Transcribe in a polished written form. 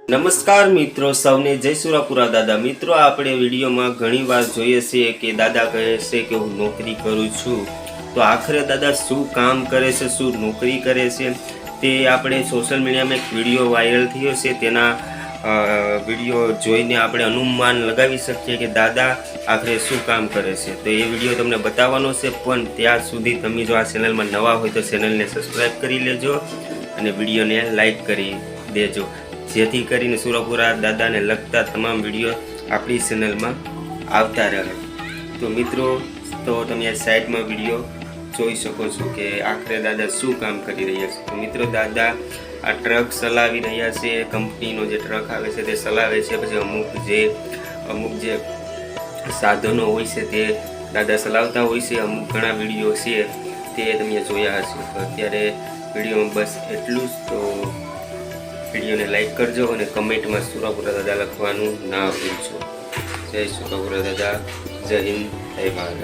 નમસ્કાર મિત્રો, સૌને જય સુરાપુરા દાદા। મિત્રો, આપણે વિડીયોમાં ઘણીવાર જોઈએ છીએ કે દાદા કહે છે કે હું નોકરી કરું છું, તો આખરે દાદા શું કામ કરે છે, શું નોકરી કરે છે, તે આપણે સોશિયલ મીડિયામાં એક વિડીયો વાયરલ થયો છે। તેના વિડીયો જોઈને આપણે અનુમાન લગાવી શકીએ કે દાદા આખરે શું કામ કરે છે। તો એ વિડીયો તમને બતાવવાનો છે, પણ ત્યાં સુધી તમે જો આ ચેનલમાં નવા હોય તો ચેનલને સબસ્ક્રાઈબ કરી લેજો અને વિડીયોને લાઈક કરી દેજો, જેથી કરીને સુરાપુરા દાદાને લગતા તમામ વિડીયો આપણી ચેનલમાં આવતા રહે। તો મિત્રો, તો તમે આ સાઈડમાં વિડીયો જોઈ શકો છો કે આખરે દાદા શું કામ કરી રહ્યા છે। તો મિત્રો, દાદા આ ટ્રક ચલાવી રહ્યા છે, કંપનીનો જે ટ્રક આવે છે તે ચલાવે છે। પછી અમુક જે સાધનો હોય છે તે દાદા ચલાવતા હોય છે। અમુક ઘણા વિડીયો છે તે તમે જોયા હશે। તો અત્યારે વિડીયોમાં બસ એટલું જ। તો વિડીયોને લાઈક કરજો અને કમેન્ટમાં સુરાપુરા દાદા લખવાનું ના ભૂલશો। જય સુરાપુરા દાદા, જય હિન્દ, જય ભારત।